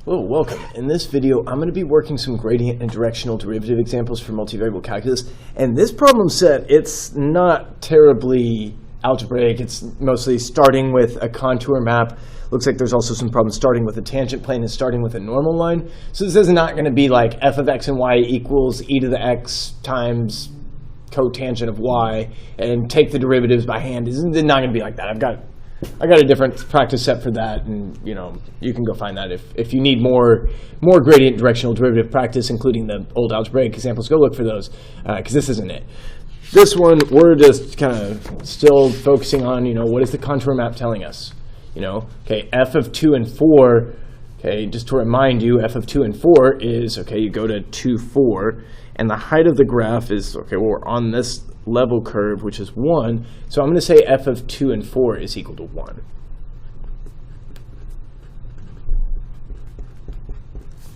Hello, welcome. In this video, I'm going to be working some gradient and directional derivative examples for multivariable calculus. And this problem set, it's not terribly algebraic. It's mostly starting with a contour map. Looks like there's also some problems starting with a tangent plane and starting with a normal line. So this is not going to be like f of x and y equals e to the x times cotangent of y and take the derivatives by hand. It's not going to be like that. I got a different practice set for that, and you can go find that if you need more gradient directional derivative practice, including the old algebraic examples. Go look for those because this isn't it. This one we're just kind of still focusing on what is the contour map telling us. Okay, f of 2 and 4. Okay, just to remind you, f of 2 and 4 is you go to 2, 4, and the height of the graph is we're on this level curve, which is 1. So I'm going to say f of 2 and 4 is equal to 1.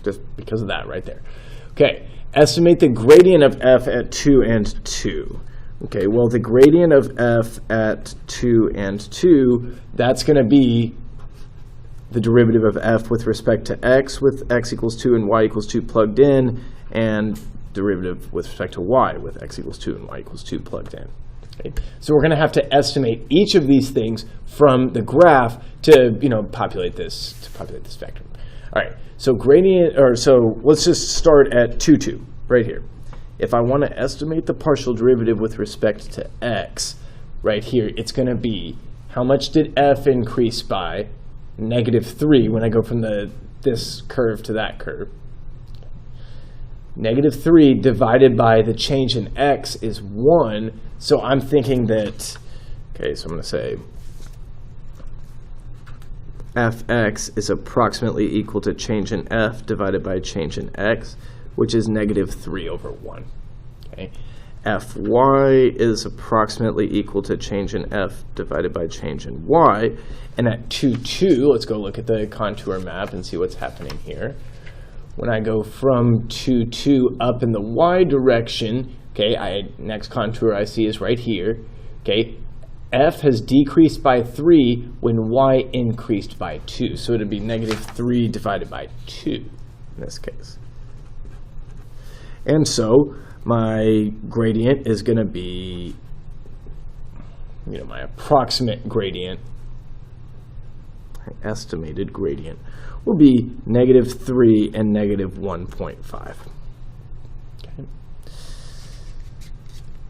Just because of that right there. Okay, estimate the gradient of f at 2 and 2. Okay, well, the gradient of f at 2 and 2, that's going to be the derivative of f with respect to x with x equals 2 and y equals 2 plugged in, and derivative with respect to y with x equals 2 and y equals 2 plugged in. Okay? So we're going to have to estimate each of these things from the graph to populate this vector. All right. So let's just start at 2, 2 right here. If I want to estimate the partial derivative with respect to x right here, it's going to be how much did f increase by? -3 when I go from this curve to that curve. -3 divided by the change in x is 1. So I'm thinking that, so I'm going to say fx is approximately equal to change in f divided by change in x, which is -3 over 1. Okay. Fy is approximately equal to change in f divided by change in y. And at 2, 2, let's go look at the contour map and see what's happening here. When I go from 2, 2 up in the y direction, next contour I see is right here. F has decreased by 3 when y increased by 2. So it would be -3 divided by 2 in this case. And so my gradient is going to be, my approximate gradient, my estimated gradient, will be -3 and -1.5. Okay.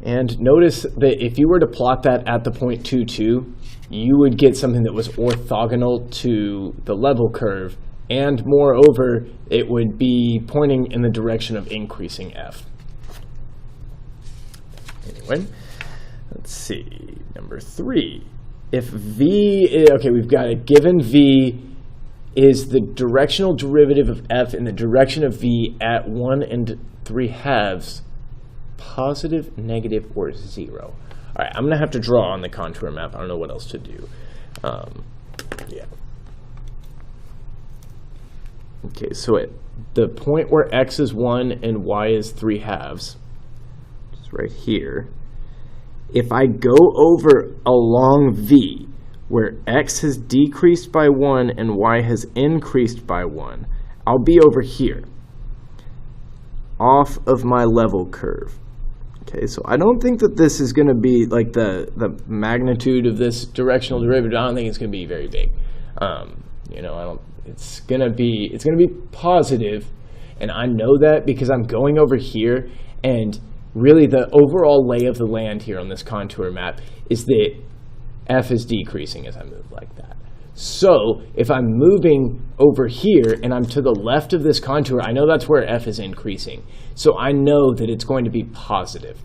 And notice that if you were to plot that at the point 2, 2, you would get something that was orthogonal to the level curve, and moreover, it would be pointing in the direction of increasing f. Anyway, let's see, number 3. If v, we've got a given v is the directional derivative of f in the direction of v at 1 and 3/2, positive, negative, or 0. All right, I'm going to have to draw on the contour map. I don't know what else to do. Okay, so at the point where x is 1 and y is 3/2, which is right here, if I go over along v, where x has decreased by 1 and y has increased by 1, I'll be over here, off of my level curve. Okay, so I don't think that this is going to be like the magnitude of this directional derivative. I don't think it's going to be very big. It's going to be positive, and I know that because I'm going over here, and really the overall lay of the land here on this contour map is that f is decreasing as I move like that. So if I'm moving over here and I'm to the left of this contour, I know that's where f is increasing. So I know that it's going to be positive.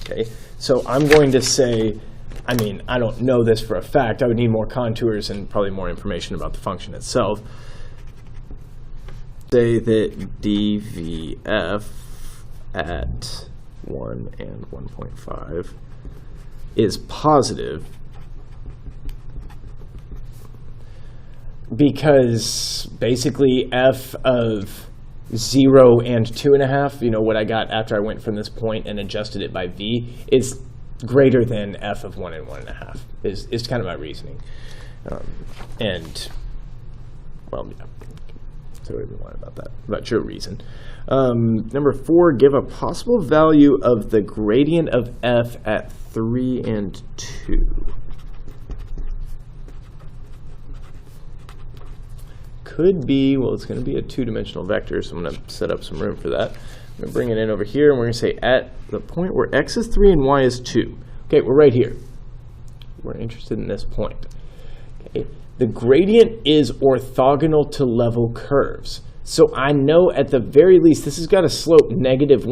Okay, so I'm going to say, I don't know this for a fact. I would need more contours and probably more information about the function itself. Say that dvf at 1 and 1.5 is positive because basically f of 0 and 2.5, what I got after I went from this point and adjusted it by v, is greater than f of 1 and 1.5 is kind of my reasoning. And well, yeah. So we want about that, about your reason. Number 4, give a possible value of the gradient of f at 3 and 2. Could be, well, it's going to be a 2-dimensional vector, so I'm going to set up some room for that. I'm going to bring it in over here, and we're going to say at the point where x is 3 and y is 2. Okay, we're right here. We're interested in this point. Okay. The gradient is orthogonal to level curves. So I know at the very least this has got a slope negative 2.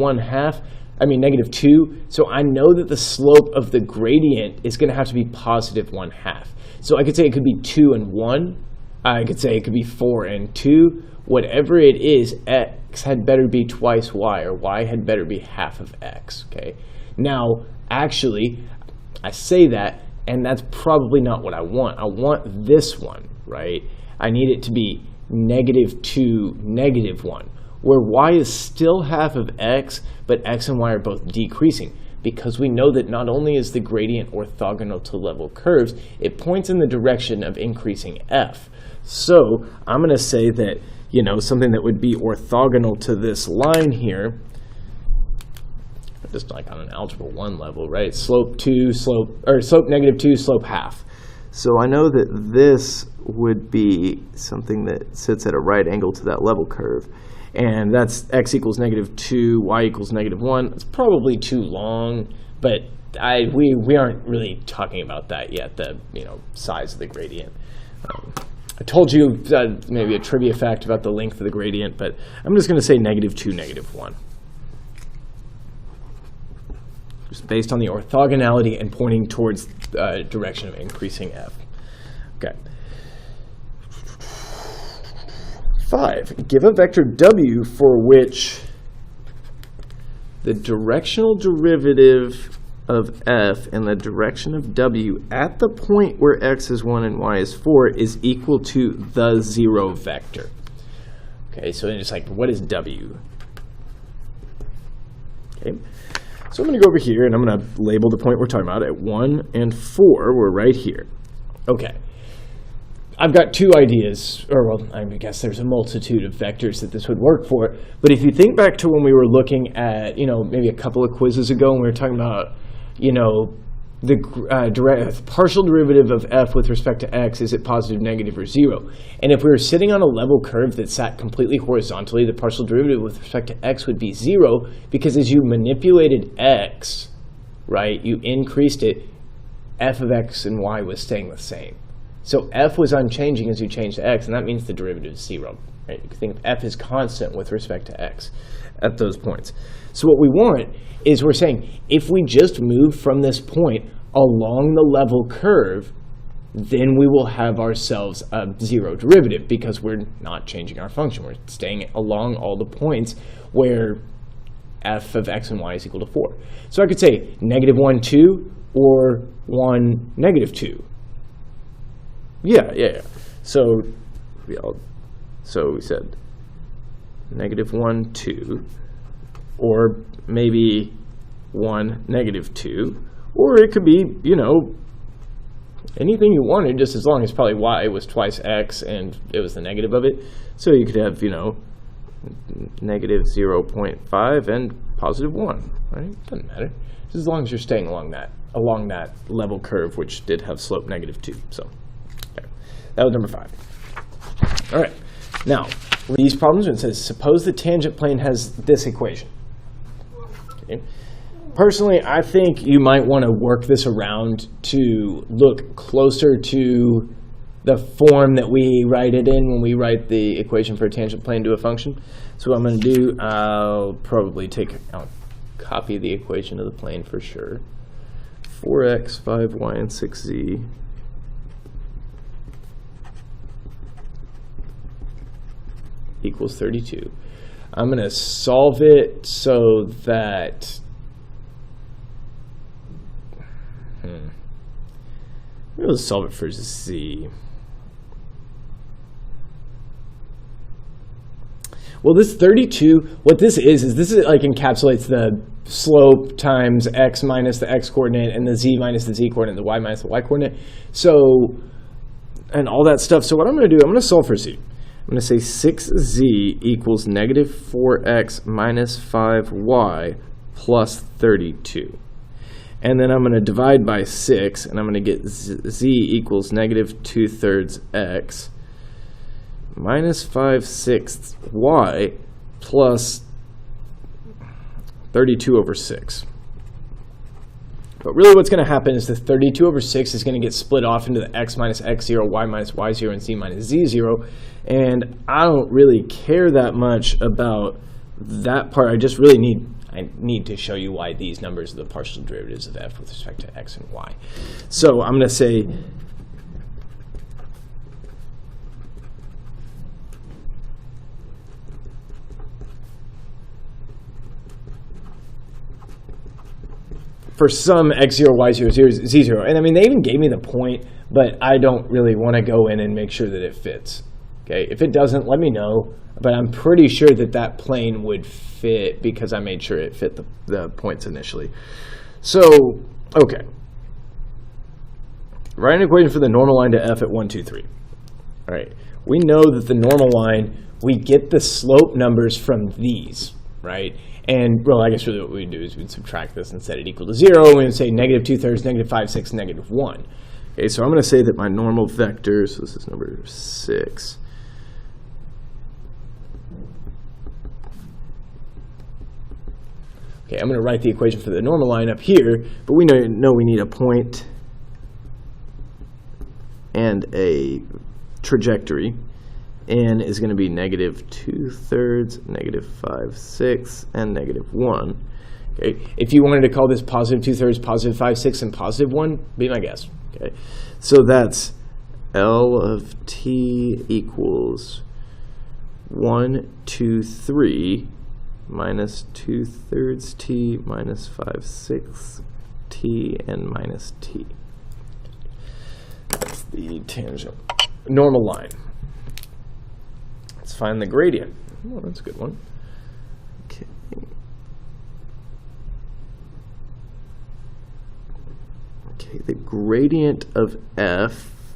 So I know that the slope of the gradient is going to have to be positive 1/2. So I could say it could be 2 and 1. I could say it could be 4 and 2. Whatever it is, x had better be twice y, or y had better be half of x. Okay. Now, actually, I say that, and that's probably not what I want. I want this one, right? I need it to be -2, -1, where y is still half of x, but x and y are both decreasing, because we know that not only is the gradient orthogonal to level curves, it points in the direction of increasing f. So I'm going to say that, something that would be orthogonal to this line here, just like on an algebra 1 level, right? Slope -2, slope half. So I know that this would be something that sits at a right angle to that level curve. And that's x equals -2, y equals -1. It's probably too long, but we aren't really talking about that yet, the size of the gradient. I told you maybe a trivia fact about the length of the gradient, but I'm just going to say -2, -1. Just based on the orthogonality and pointing towards the direction of increasing f. Okay. 5, give a vector w for which the directional derivative of f in the direction of w at the point where x is 1 and y is 4 is equal to the 0 vector. Okay, so it's like, what is w? Okay, so I'm going to go over here and I'm going to label the point we're talking about at 1 and 4. We're right here. Okay. I've got 2 ideas, or well, I guess there's a multitude of vectors that this would work for. But if you think back to when we were looking at, maybe a couple of quizzes ago, and we were talking about, the partial derivative of f with respect to x, is it positive, negative, or 0? And if we were sitting on a level curve that sat completely horizontally, the partial derivative with respect to x would be 0, because as you manipulated x, right, you increased it, f of x and y was staying the same. So f was unchanging as you changed to x, and that means the derivative is 0. Right? You can think of f as constant with respect to x at those points. So what we want is, we're saying, if we just move from this point along the level curve, then we will have ourselves a 0 derivative, because we're not changing our function. We're staying along all the points where f of x and y is equal to 4. So I could say -1, 2, or 1, -2. Yeah. So we said -1, 2, or maybe 1, -2, or it could be, anything you wanted, just as long as probably y was twice x and it was the negative of it. So you could have, -0.5 and +1, right? Doesn't matter, just as long as you're staying along that level curve, which did have slope -2. So. That was number 5. All right. Now, these problems, it says, suppose the tangent plane has this equation. Okay. Personally, I think you might want to work this around to look closer to the form that we write it in when we write the equation for a tangent plane to a function. So what I'm going to do, I'll copy the equation of the plane for sure. 4x, 5y, and 6z. Equals 32. I'm going to solve it so that we'll solve it for z. Well, this 32, what this is like encapsulates the slope times x minus the x coordinate and the z minus the z coordinate, the y minus the y coordinate. So, and all that stuff. So what I'm going to do, I'm going to solve for z. going to say 6z equals negative 4x minus 5y plus 32. And then I'm going to divide by 6, and I'm going to get z equals negative 2/3 x minus 5/6 y plus 32 over 6. But really what's going to happen is the 32 over 6 is going to get split off into the x minus x0, y minus y0, and z minus z0. And I don't really care that much about that part. I just really need to show you why these numbers are the partial derivatives of f with respect to x and y. So I'm going to say for some x0, y0, z0. And I mean, they even gave me the point, but I don't really want to go in and make sure that it fits. Okay, if it doesn't, let me know. But I'm pretty sure that that plane would fit because I made sure it fit the points initially. So, okay. Write an equation for the normal line to f at 1, 2, 3. All right. We know that the normal line, we get the slope numbers from these, right? And, well, I guess really what we'd do is we'd subtract this and set it equal to 0. And we would say negative 2/3, negative 5/6, negative 1. Okay, so I'm going to say that my normal vector, so this is number 6. Okay, I'm going to write the equation for the normal line up here, but we know we need a point and a trajectory. N is going to be negative 2/3, negative 5/6, and negative 1. Okay, if you wanted to call this positive 2/3, positive 5/6, and positive 1, be my guest. Okay, so that's L of t equals 1, 2, 3 minus 2/3 t minus 5/6 t and minus t. That's the tangent. Normal line. Let's find the gradient. Oh, that's a good one. Okay. Okay, the gradient of f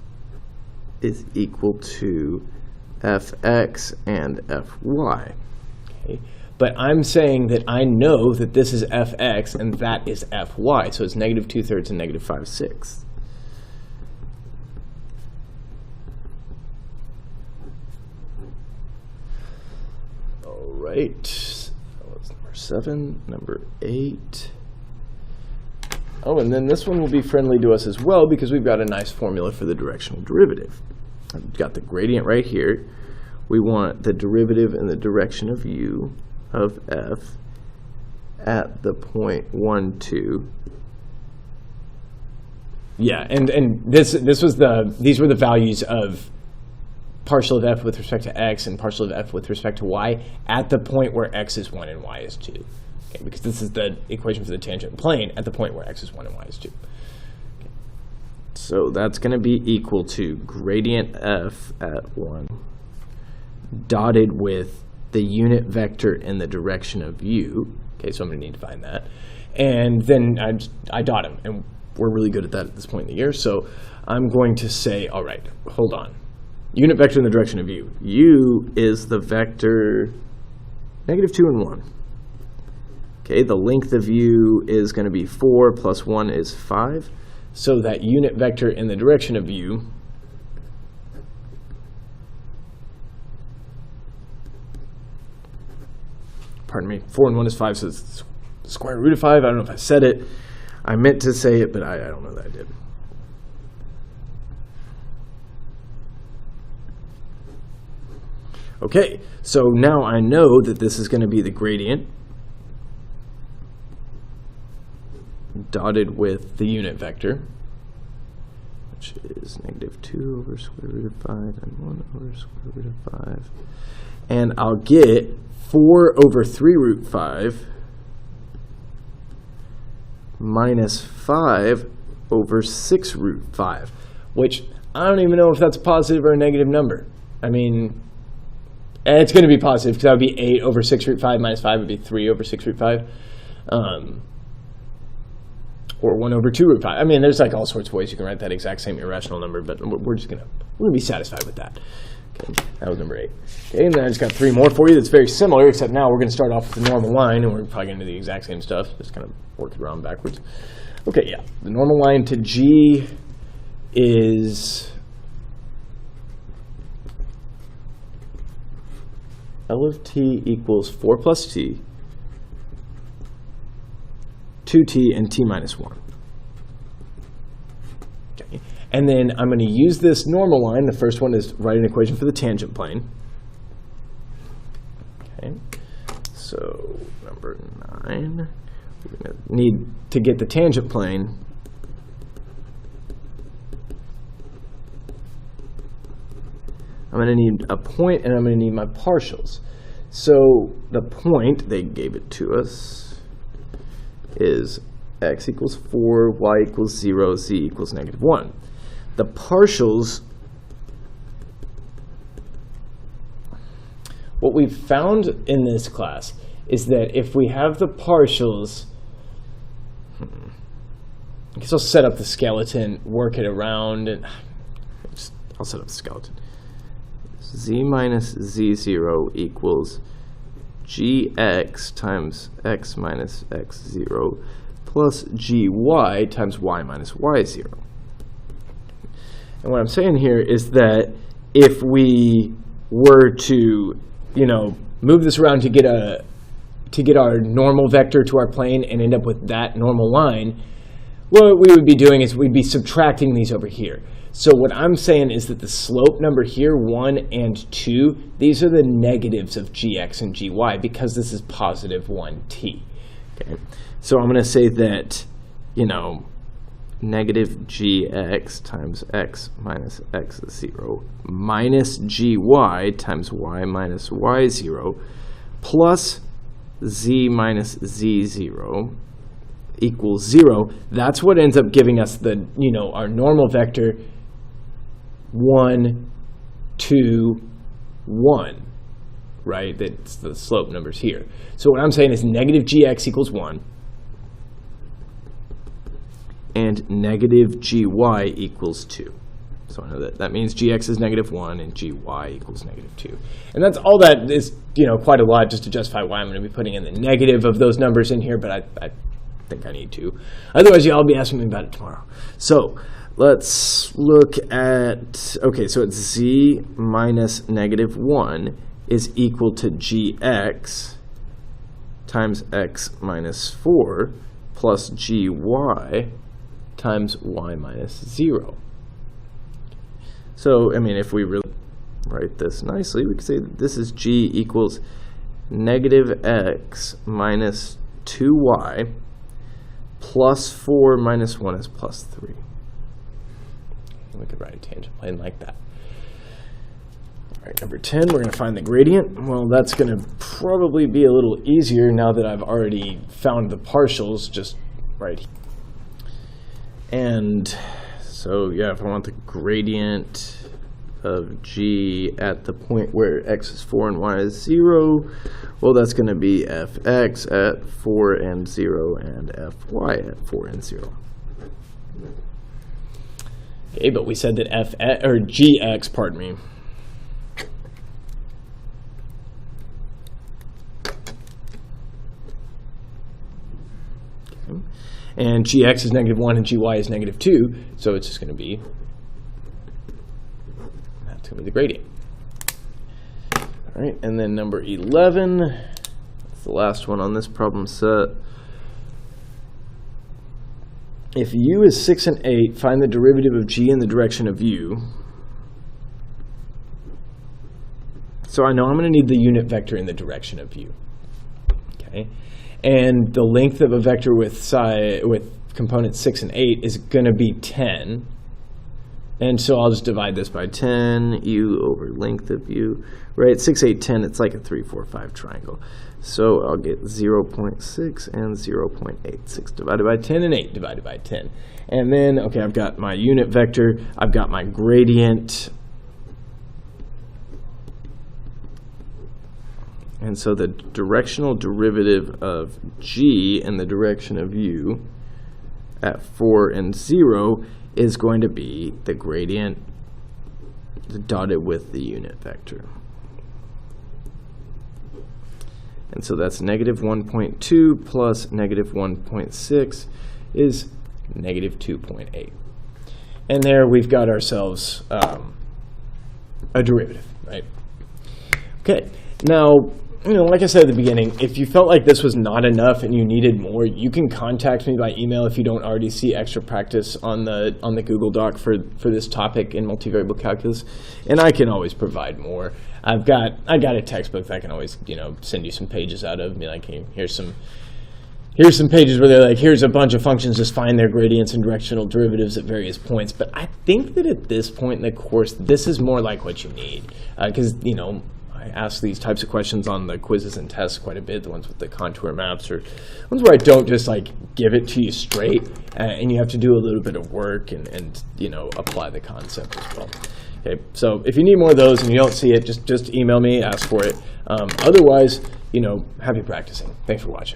is equal to fx and fy. Okay. But I'm saying that I know that this is fx and that is fy, so it's negative 2/3 and negative 5/6. All right, that was number 7, number 8. Oh, and then this one will be friendly to us as well because we've got a nice formula for the directional derivative. I've got the gradient right here. We want the derivative in the direction of u of f at the point 1, 2. Yeah, and these were the values of partial of f with respect to x and partial of f with respect to y at the point where x is 1 and y is 2. Okay, because this is the equation for the tangent plane at the point where x is 1 and y is 2. Okay. So that's going to be equal to gradient f at 1 dotted with the unit vector in the direction of u. Okay, so I'm going to need to find that. And then I dot them, and we're really good at that at this point in the year. So I'm going to say, all right, hold on. Unit vector in the direction of u. U is the vector negative 2 and 1. Okay, the length of u is going to be 4 plus 1 is 5. So that unit vector in the direction of u pardon me, 4 and 1 is 5, so it's the square root of 5. I don't know if I said it. I meant to say it, but I don't know that I did. Okay, so now I know that this is going to be the gradient dotted with the unit vector, which is negative 2 over square root of 5 and 1 over square root of 5. And I'll get 4 over 3 root 5 minus 5 over 6 root 5, which I don't even know if that's a positive or a negative number. I mean, it's going to be positive because that would be 8 over 6 root 5 minus 5 would be 3 over 6 root 5. Or 1 over 2 root 5. I mean, there's like all sorts of ways you can write that exact same irrational number, but we're going to be satisfied with that. Okay, that was number 8. Okay, and then I just got 3 more for you that's very similar, except now we're going to start off with the normal line, and we're probably going to do the exact same stuff, just kind of work it around backwards. Okay, yeah, the normal line to G is L of t equals 4 plus t, 2t, and t minus 1. Okay. And then I'm going to use this normal line. The first one is write an equation for the tangent plane. Okay. So number 9, we're going to need to get the tangent plane. I'm going to need a point, and I'm going to need my partials. So the point, they gave it to us, is x equals 4, y equals 0, z equals -1. The partials, what we've found in this class is that if we have the partials, I guess I'll set up the skeleton, work it around, and I'll set up the skeleton. Z minus z0 equals gx times x minus x0 plus gy times y minus y0. And what I'm saying here is that if we were to, move this around to get our normal vector to our plane and end up with that normal line, what we would be doing is we'd be subtracting these over here. So what I'm saying is that the slope number here, 1 and 2, these are the negatives of gx and gy because this is positive 1t. Okay? So I'm going to say that, negative gx times x minus x0 minus gy times y minus y0 plus z minus z0 equals 0. That's what ends up giving us the, our normal vector 1, 2, 1, right? That's the slope numbers here. So what I'm saying is negative gx equals 1 and negative gy equals 2. So I know that means gx is -1 and gy equals -2. And that's all that is, quite a lot just to justify why I'm going to be putting in the negative of those numbers in here, but I think I need to. Otherwise, y'all be asking me about it tomorrow. So let's look at, okay, so it's z minus -1 is equal to gx times x minus 4 plus gy times y minus 0. So, if we really write this nicely, we could say that this is g equals -x minus 2y plus 4 minus 1 is plus 3. We could write a tangent plane like that. All right, number 10, we're going to find the gradient. Well, that's going to probably be a little easier now that I've already found the partials just right here. And so, yeah, if I want the gradient of g at the point where x is 4 and y is 0, well, that's going to be fx at 4 and 0 and fy at 4 and 0. Okay, but we said that gx, pardon me. Okay. And gx is -1 and gy is -2, so it's just going to be, that's going to be the gradient. All right, and then number 11, that's the last one on this problem set. If u is 6 and 8, find the derivative of g in the direction of u. So I know I'm going to need the unit vector in the direction of u. Okay, and the length of a vector with components 6 and 8 is going to be 10. And so I'll just divide this by 10, u over length of u, right? 6, 8, 10, it's like a 3, 4, 5 triangle. So I'll get 0.6 and 0.8. 6 divided by 10 and 8 divided by 10. And then, okay, I've got my unit vector, I've got my gradient. And so the directional derivative of g in the direction of u at 4 and 0 is going to be the gradient dotted with the unit vector. And so that's negative 1.2 plus negative 1.6 is negative 2.8. And there we've got ourselves a derivative, right? Okay, now, like I said at the beginning, if you felt like this was not enough and you needed more, you can contact me by email if you don't already see extra practice on the Google Doc for this topic in multivariable calculus, and I can always provide more. I got a textbook that I can always send you some pages out of. Be like, hey, here's some pages where they're like, here's a bunch of functions, just find their gradients and directional derivatives at various points. But I think that at this point in the course, this is more like what you need, because I ask these types of questions on the quizzes and tests quite a bit, the ones with the contour maps, or ones where I don't just give it to you straight, and you have to do a little bit of work and apply the concept as well. Okay, so if you need more of those and you don't see it, just email me, ask for it. Otherwise, happy practicing. Thanks for watching.